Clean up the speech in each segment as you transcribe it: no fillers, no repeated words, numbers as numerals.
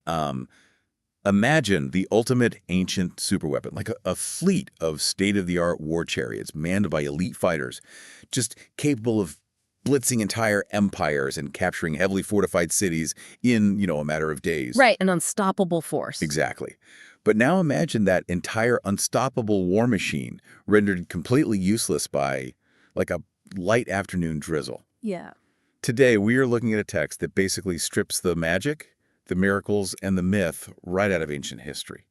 Um, Imagine the ultimate ancient superweapon, like a fleet of state-of-the-art war chariots manned by elite fighters, just capable of blitzing entire empires and capturing heavily fortified cities in, a matter of days. Right, an unstoppable force. Exactly. But now imagine that entire unstoppable war machine rendered completely useless by, like, a light afternoon drizzle. Yeah. Today, we are looking at a text that basically strips the magic, the miracles, and the myth right out of ancient history.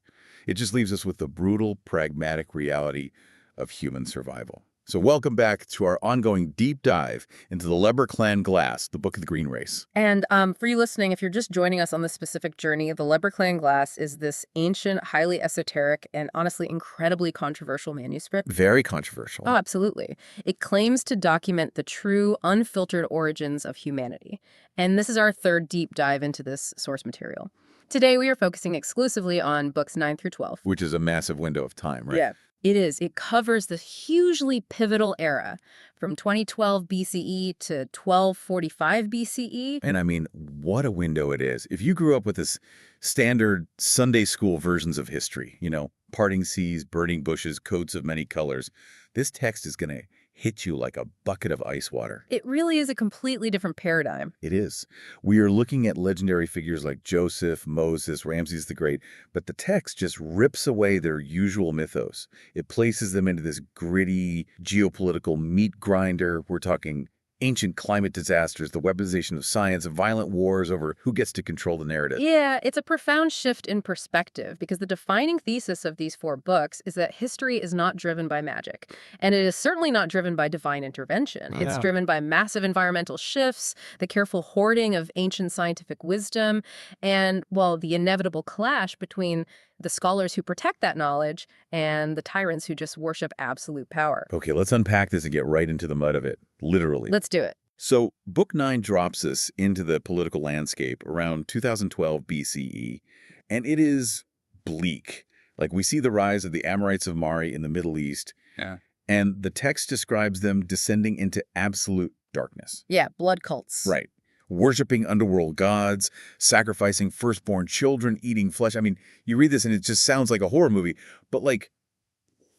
It just leaves us with the brutal, pragmatic reality of human survival. So welcome back to our ongoing deep dive into the Lebor Clann Glas, the Book of the Green Race. And for you listening, if you're just joining us on this specific journey, the Lebor Clann Glas is this ancient, highly esoteric, and honestly incredibly controversial manuscript. Very controversial. Oh, absolutely. It claims to document the true, unfiltered origins of humanity. And this is our third deep dive into this source material. Today, we are focusing exclusively on books 9 through 12. Which is a massive window of time, right? Yeah. It is. It covers this hugely pivotal era from 2012 BCE to 1245 BCE. And I mean, what a window it is. If you grew up with this standard Sunday school versions of history, parting seas, burning bushes, coats of many colors, this text is going to hit you like a bucket of ice water. It really is a completely different paradigm. It is. We are looking at legendary figures like Joseph, Moses, Ramses the Great, but the text just rips away their usual mythos. It places them into this gritty, geopolitical meat grinder. We're talking ancient climate disasters, the weaponization of science, violent wars over who gets to control the narrative. Yeah, it's a profound shift in perspective because the defining thesis of these 4 books is that history is not driven by magic. And it is certainly not driven by divine intervention. It's driven by massive environmental shifts, the careful hoarding of ancient scientific wisdom, and, well, the inevitable clash between the scholars who protect that knowledge and the tyrants who just worship absolute power. Okay, let's unpack this and get right into the mud of it, literally. Let's do it. So, Book 9 drops us into the political landscape around 2012 BCE, and it is bleak. Like, we see the rise of the Amorites of Mari in the Middle East, and the text describes them descending into absolute darkness. Yeah, blood cults. Right. Worshipping underworld gods, sacrificing firstborn children, eating flesh. I mean, you read this and it just sounds like a horror movie, but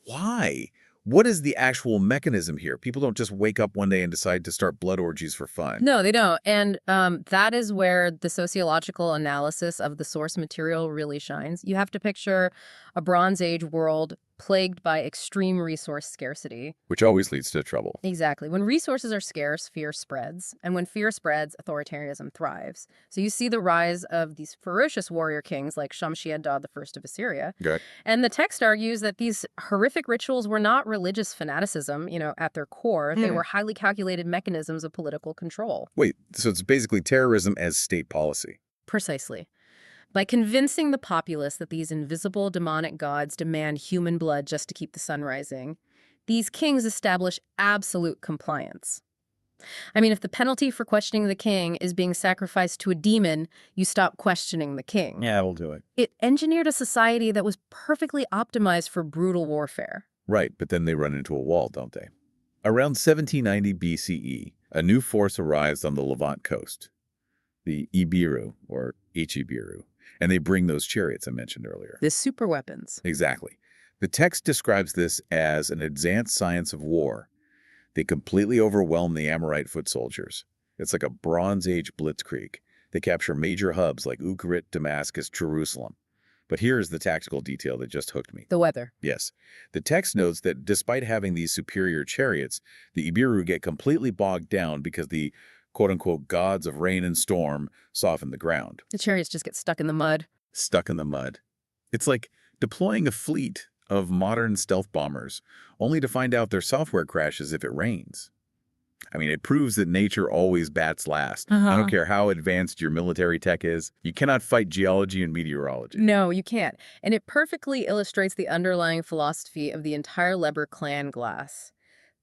why? What is the actual mechanism here? People don't just wake up one day and decide to start blood orgies for fun. No, they don't. And that is where the sociological analysis of the source material really shines. You have to picture a Bronze Age world plagued by extreme resource scarcity. Which always leads to trouble. Exactly. When resources are scarce, fear spreads. And when fear spreads, authoritarianism thrives. So you see the rise of these ferocious warrior kings like Shamshi-Adad I of Assyria. Okay. And the text argues that these horrific rituals were not religious fanaticism, at their core. They were highly calculated mechanisms of political control. Wait, so it's basically terrorism as state policy. Precisely. By convincing the populace that these invisible demonic gods demand human blood just to keep the sun rising, these kings establish absolute compliance. I mean, if the penalty for questioning the king is being sacrificed to a demon, you stop questioning the king. Yeah, we'll do it. It engineered a society that was perfectly optimized for brutal warfare. Right, but then they run into a wall, don't they? Around 1790 BCE, a new force arrives on the Levant coast, the Ibiru, or Ichibiru, and they bring those chariots I mentioned earlier. The super weapons. Exactly. The text describes this as an advanced science of war. They completely overwhelm the Amorite foot soldiers. It's like a Bronze Age blitzkrieg. They capture major hubs like Ucadia, Damascus, Jerusalem. But here's the tactical detail that just hooked me. The weather. Yes. The text notes that despite having these superior chariots, the Ibiru get completely bogged down because the quote-unquote gods of rain and storm soften the ground. The chariots just get stuck in the mud. Stuck in the mud. It's like deploying a fleet of modern stealth bombers, only to find out their software crashes if it rains. I mean, it proves that nature always bats last. I don't care how advanced your military tech is. You cannot fight geology and meteorology. No, you can't. And it perfectly illustrates the underlying philosophy of the entire Lebor Clann Glas.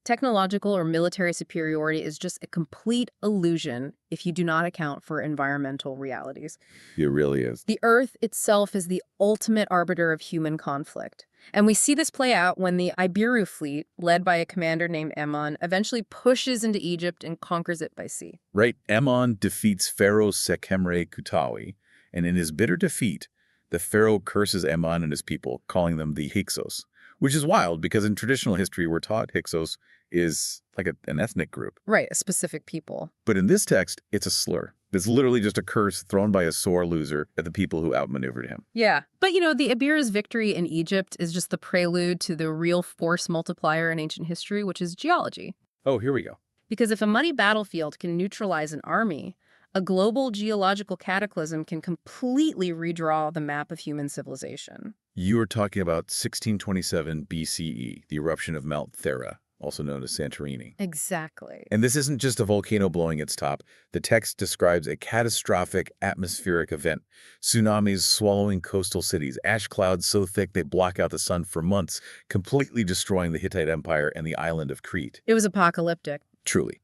Technological or military superiority is just a complete illusion if you do not account for environmental realities. It really is. The Earth itself is the ultimate arbiter of human conflict. And we see this play out when the Ibiru fleet, led by a commander named Emon, eventually pushes into Egypt and conquers it by sea. Right. Emon defeats Pharaoh Sekhemre Kutawi, And in his bitter defeat, the pharaoh curses Ammon and his people, calling them the Hyksos, which is wild because in traditional history we're taught Hyksos is like an ethnic group. Right, a specific people. But in this text, it's a slur. It's literally just a curse thrown by a sore loser at the people who outmaneuvered him. Yeah. But, the Iberia's victory in Egypt is just the prelude to the real force multiplier in ancient history, which is geology. Oh, here we go. Because if a muddy battlefield can neutralize an army, a global geological cataclysm can completely redraw the map of human civilization. You are talking about 1627 BCE, the eruption of Mount Thera, also known as Santorini. Exactly. And this isn't just a volcano blowing its top. The text describes a catastrophic atmospheric event. Tsunamis swallowing coastal cities, ash clouds so thick they block out the sun for months, completely destroying the Hittite Empire and the island of Crete. It was apocalyptic. Truly.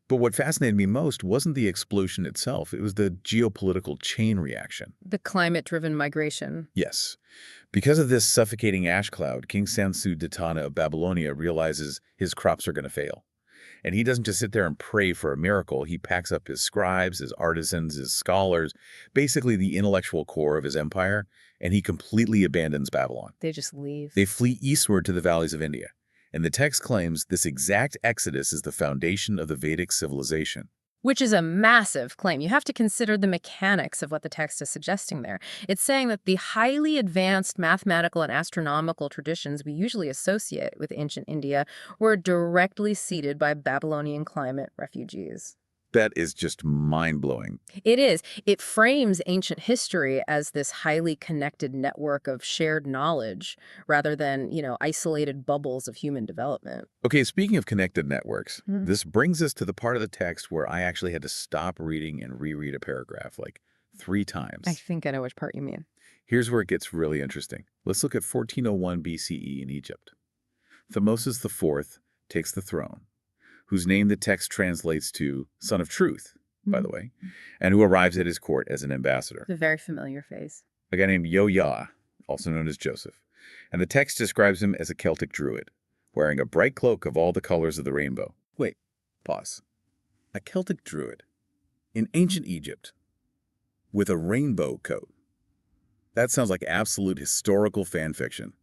But what fascinated me most wasn't the explosion itself. It was the geopolitical chain reaction. The climate-driven migration. Yes. Because of this suffocating ash cloud, King Sansu-Ditana of Babylonia realizes his crops are going to fail. And he doesn't just sit there and pray for a miracle. He packs up his scribes, his artisans, his scholars, basically the intellectual core of his empire, and he completely abandons Babylon. They just leave. They flee eastward to the valleys of India. And the text claims this exact exodus is the foundation of the Vedic civilization. Which is a massive claim. You have to consider the mechanics of what the text is suggesting there. It's saying that the highly advanced mathematical and astronomical traditions we usually associate with ancient India were directly seeded by Babylonian climate refugees. That is just mind-blowing. It is. It frames ancient history as this highly connected network of shared knowledge rather than, isolated bubbles of human development. Okay, speaking of connected networks, this brings us to the part of the text where I actually had to stop reading and reread a paragraph like 3 times. I think I know which part you mean. Here's where it gets really interesting. Let's look at 1401 BCE in Egypt. Thutmose IV takes the throne, whose name the text translates to Son of Truth, by the way, and who arrives at his court as an ambassador. A very familiar face. A guy named Yo-Ya, also known as Joseph. And the text describes him as a Celtic druid, wearing a bright cloak of all the colors of the rainbow. Wait, pause. A Celtic druid in ancient Egypt with a rainbow coat. That sounds like absolute historical fan fiction.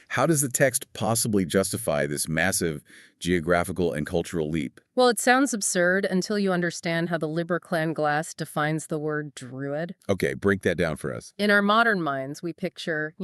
How does the text possibly justify this massive geographical and cultural leap? Well, it sounds absurd until you understand how the Lebor Clann Glas defines the word druid. Okay, break that down for us. In our modern minds, we picture,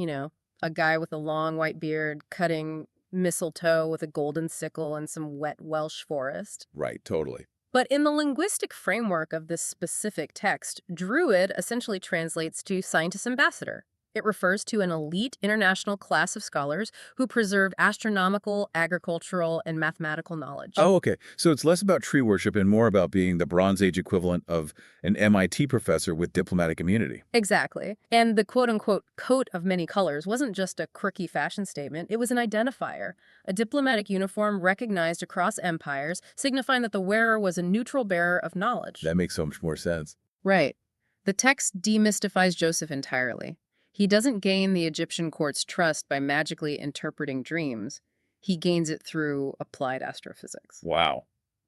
a guy with a long white beard cutting mistletoe with a golden sickle in some wet Welsh forest. Right, totally. But in the linguistic framework of this specific text, druid essentially translates to scientist ambassador. It refers to an elite international class of scholars who preserved astronomical, agricultural, and mathematical knowledge. Oh, okay. So it's less about tree worship and more about being the Bronze Age equivalent of an MIT professor with diplomatic immunity. Exactly. And the quote-unquote coat of many colors wasn't just a quirky fashion statement. It was an identifier, a diplomatic uniform recognized across empires, signifying that the wearer was a neutral bearer of knowledge. That makes so much more sense. Right. The text demystifies Joseph entirely. He doesn't gain the Egyptian court's trust by magically interpreting dreams. He gains it through applied astrophysics. Wow.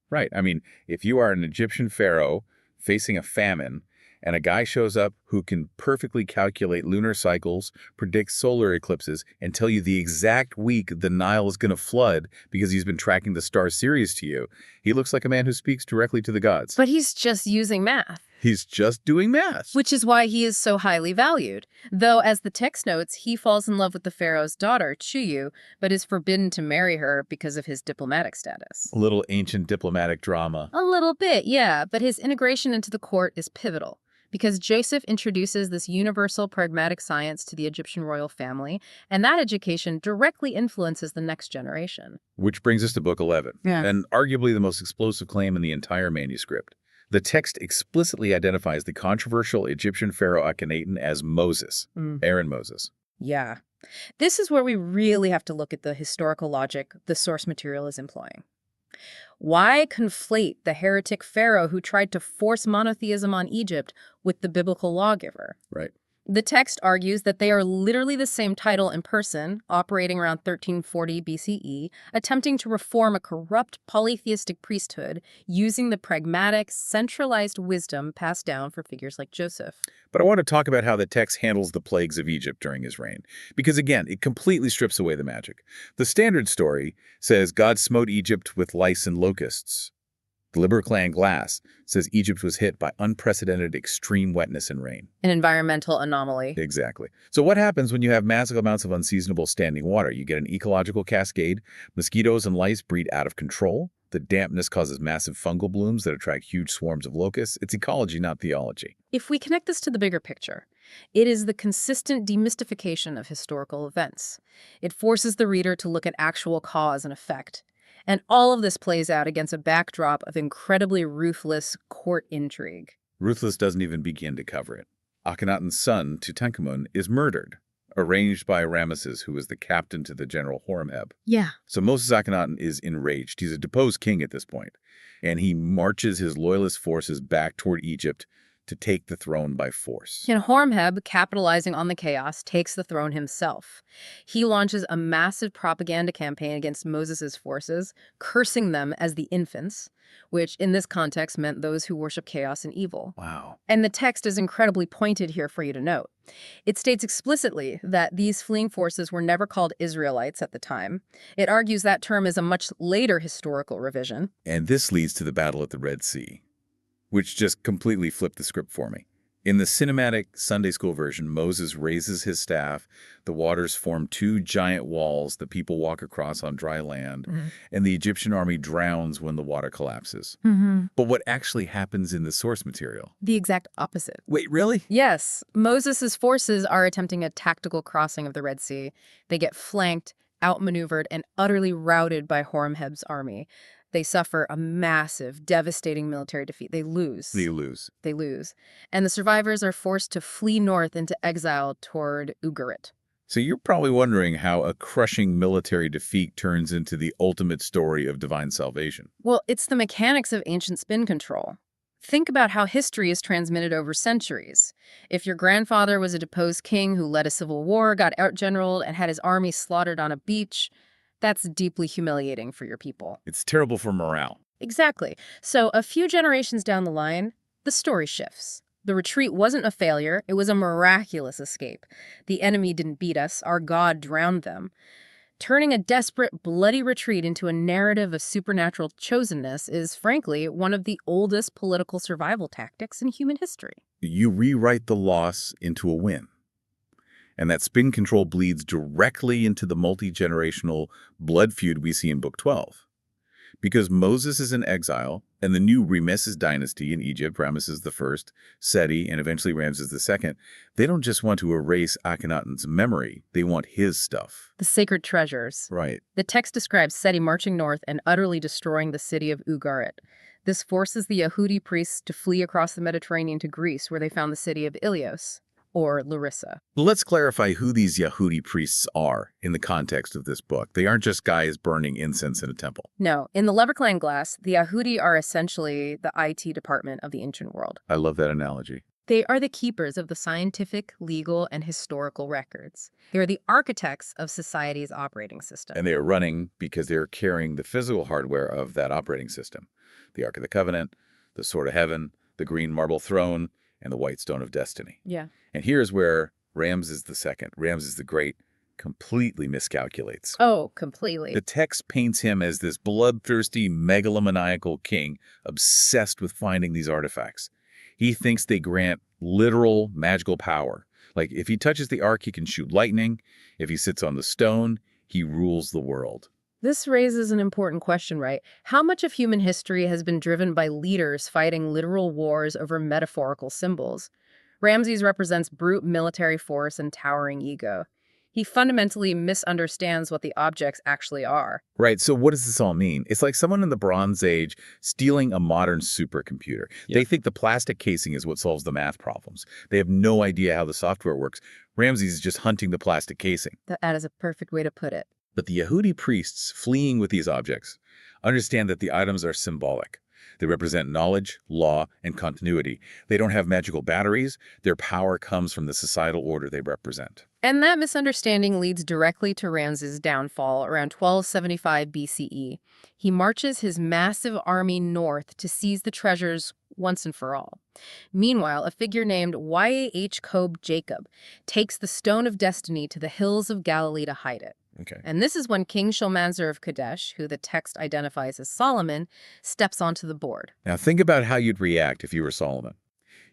Right. I mean, if you are an Egyptian pharaoh facing a famine and a guy shows up who can perfectly calculate lunar cycles, predict solar eclipses, and tell you the exact week the Nile is going to flood because he's been tracking the star Sirius to you, he looks like a man who speaks directly to the gods. But he's just using math. He's just doing math. Which is why he is so highly valued. Though, as the text notes, he falls in love with the pharaoh's daughter, Chuyu, but is forbidden to marry her because of his diplomatic status. A little ancient diplomatic drama. A little bit, yeah, but his integration into the court is pivotal. Because Joseph introduces this universal pragmatic science to the Egyptian royal family, and that education directly influences the next generation. Which brings us to Book 11, and arguably the most explosive claim in the entire manuscript. The text explicitly identifies the controversial Egyptian pharaoh Akhenaten as Moses, Aaron Moses. Yeah. This is where we really have to look at the historical logic the source material is employing. Why conflate the heretic pharaoh who tried to force monotheism on Egypt with the biblical lawgiver? Right. The text argues that they are literally the same title and person, operating around 1340 BCE, attempting to reform a corrupt polytheistic priesthood using the pragmatic, centralized wisdom passed down for figures like Joseph. But I want to talk about how the text handles the plagues of Egypt during his reign, because again, it completely strips away the magic. The standard story says God smote Egypt with lice and locusts. The Lebor Clann Glas says Egypt was hit by unprecedented extreme wetness and rain. An environmental anomaly. Exactly. So what happens when you have massive amounts of unseasonable standing water? You get an ecological cascade. Mosquitoes and lice breed out of control. The dampness causes massive fungal blooms that attract huge swarms of locusts. It's ecology, not theology. If we connect this to the bigger picture, it is the consistent demystification of historical events. It forces the reader to look at actual cause and effect. And all of this plays out against a backdrop of incredibly ruthless court intrigue. Ruthless doesn't even begin to cover it. Akhenaten's son, Tutankhamun, is murdered, arranged by Ramesses, who was the captain to the general Horemheb. Yeah. So Moses Akhenaten is enraged. He's a deposed king at this point, and he marches his loyalist forces back toward Egypt to take the throne by force. And Horemheb, capitalizing on the chaos, takes the throne himself. He launches a massive propaganda campaign against Moses' forces, cursing them as the infants, which in this context meant those who worship chaos and evil. Wow. And the text is incredibly pointed here for you to note. It states explicitly that these fleeing forces were never called Israelites at the time. It argues that term is a much later historical revision. And this leads to the battle at the Red Sea, which just completely flipped the script for me. In the cinematic Sunday school version, Moses raises his staff, the waters form two giant walls that people walk across on dry land, and the Egyptian army drowns when the water collapses. But what actually happens in the source material? The exact opposite. Wait, really? Yes, Moses' forces are attempting a tactical crossing of the Red Sea. They get flanked, outmaneuvered, and utterly routed by Horemheb's army. They suffer a massive, devastating military defeat. They lose. They lose. They lose. And the survivors are forced to flee north into exile toward Ugarit. So you're probably wondering how a crushing military defeat turns into the ultimate story of divine salvation. Well, it's the mechanics of ancient spin control. Think about how history is transmitted over centuries. If your grandfather was a deposed king who led a civil war, got outgeneraled, and had his army slaughtered on a beach, that's deeply humiliating for your people. It's terrible for morale. Exactly. So a few generations down the line, the story shifts. The retreat wasn't a failure. It was a miraculous escape. The enemy didn't beat us. Our God drowned them. Turning a desperate, bloody retreat into a narrative of supernatural chosenness is, frankly, one of the oldest political survival tactics in human history. You rewrite the loss into a win. And that spin control bleeds directly into the multi-generational blood feud we see in Book 12. Because Moses is in exile, and the new Ramesses dynasty in Egypt, Ramesses I, Seti, and eventually Ramses II, they don't just want to erase Akhenaten's memory, they want his stuff. The sacred treasures. Right. The text describes Seti marching north and utterly destroying the city of Ugarit. This forces the Yehudi priests to flee across the Mediterranean to Greece, where they found the city of Ilios, or Larissa. Let's clarify who these Yehudi priests are in the context of this book. They aren't just guys burning incense in a temple. No, in the Lebor Clann Glas, the Yehudi are essentially the IT department of the ancient world. I love that analogy. They are the keepers of the scientific, legal, and historical records. They are the architects of society's operating system. And they are running because they're carrying the physical hardware of that operating system. The Ark of the Covenant, the Sword of Heaven, the green marble throne, and the white stone of destiny. Yeah. And here's where Ramses II, Ramses the Great, completely miscalculates. Oh, completely. The text paints him as this bloodthirsty, megalomaniacal king obsessed with finding these artifacts. He thinks they grant literal magical power. Like, if he touches the ark, he can shoot lightning. If he sits on the stone, he rules the world. This raises an important question, right? How much of human history has been driven by leaders fighting literal wars over metaphorical symbols? Ramses represents brute military force and towering ego. He fundamentally misunderstands what the objects actually are. Right, so what does this all mean? It's like someone in the Bronze Age stealing a modern supercomputer. Yeah. They think the plastic casing is what solves the math problems. They have no idea how the software works. Ramses is just hunting the plastic casing. That is a perfect way to put it. But the Yehudi priests fleeing with these objects understand that the items are symbolic, They represent knowledge, law, and continuity. They don't have magical batteries. Their power comes from the societal order they represent. And that misunderstanding leads directly to Ramses' downfall around 1275 BCE. He marches his massive army north to seize the treasures once and for all. Meanwhile, a figure named Yah Kob Jacob takes the Stone of Destiny to the hills of Galilee to hide it. Okay. And this is when King Shalmaneser of Kadesh, who the text identifies as Solomon, steps onto the board. Now think about how you'd react if you were Solomon.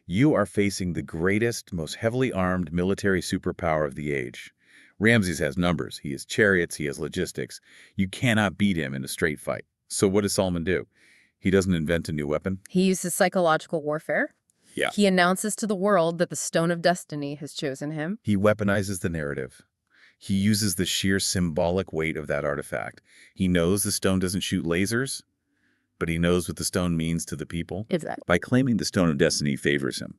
You are facing the greatest, most heavily armed military superpower of the age. Ramses has numbers. He has chariots. He has logistics. You cannot beat him in a straight fight. So what does Solomon do? He doesn't invent a new weapon? He uses psychological warfare. Yeah. He announces to the world that the Stone of Destiny has chosen him. He weaponizes the narrative. He uses the sheer symbolic weight of that artifact. He knows the stone doesn't shoot lasers, but he knows what the stone means to the people. Exactly. By claiming the Stone of Destiny favors him,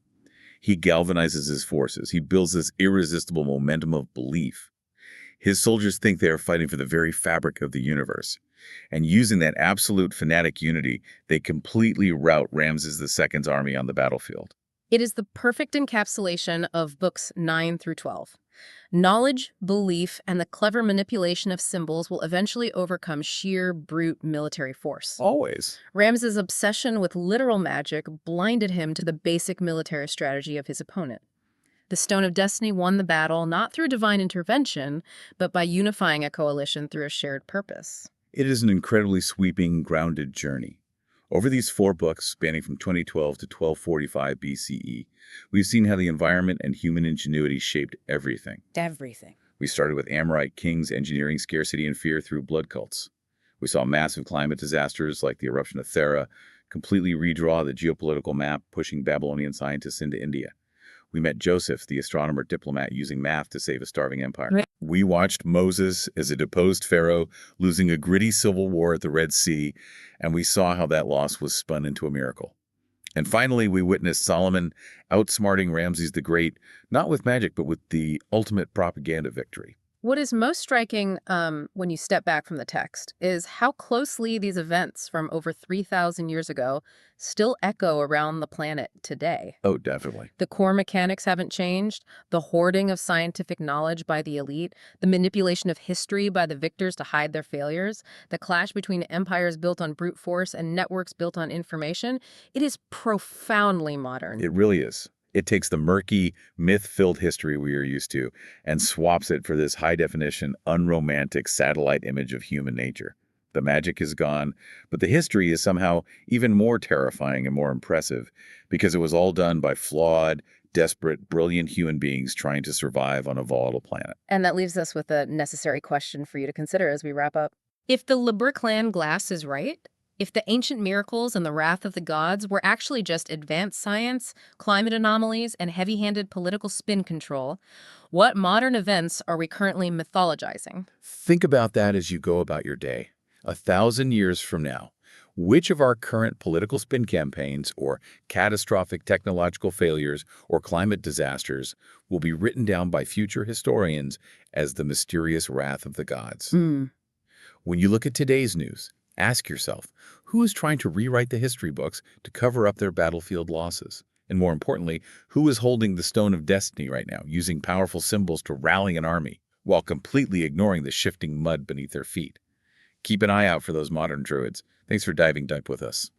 he galvanizes his forces. He builds this irresistible momentum of belief. His soldiers think they are fighting for the very fabric of the universe. And using that absolute fanatic unity, they completely rout Ramses II's army on the battlefield. It is the perfect encapsulation of books 9 through 12. Knowledge, belief, and the clever manipulation of symbols will eventually overcome sheer, brute military force. Always. Ramses' obsession with literal magic blinded him to the basic military strategy of his opponent. The Stone of Destiny won the battle not through divine intervention, but by unifying a coalition through a shared purpose. It is an incredibly sweeping, grounded journey. Over these 4 books, spanning from 2012 to 1245 BCE, we've seen how the environment and human ingenuity shaped everything. Everything. We started with Amorite kings engineering scarcity and fear through blood cults. We saw massive climate disasters like the eruption of Thera completely redraw the geopolitical map, pushing Babylonian scientists into India. We met Joseph, the astronomer diplomat, using math to save a starving empire. Right. We watched Moses as a deposed pharaoh, losing a gritty civil war at the Red Sea, and we saw how that loss was spun into a miracle. And finally, we witnessed Solomon outsmarting Ramses the Great, not with magic, but with the ultimate propaganda victory. What is most striking when you step back from the text is how closely these events from over 3,000 years ago still echo around the planet today. Oh, definitely. The core mechanics haven't changed, the hoarding of scientific knowledge by the elite, the manipulation of history by the victors to hide their failures, the clash between empires built on brute force and networks built on information. It is profoundly modern. It really is. It takes the murky, myth-filled history we are used to and swaps it for this high-definition, unromantic satellite image of human nature. The magic is gone, but the history is somehow even more terrifying and more impressive because it was all done by flawed, desperate, brilliant human beings trying to survive on a volatile planet. And that leaves us with a necessary question for you to consider as we wrap up. If the Lebor Clann Glas is right, if the ancient miracles and the wrath of the gods were actually just advanced science, climate anomalies, and heavy-handed political spin control, what modern events are we currently mythologizing? Think about that as you go about your day. 1,000 years from now, which of our current political spin campaigns or catastrophic technological failures or climate disasters will be written down by future historians as the mysterious wrath of the gods? When you look at today's news, ask yourself, who is trying to rewrite the history books to cover up their battlefield losses? And more importantly, who is holding the Stone of Destiny right now, using powerful symbols to rally an army, while completely ignoring the shifting mud beneath their feet? Keep an eye out for those modern druids. Thanks for diving deep with us.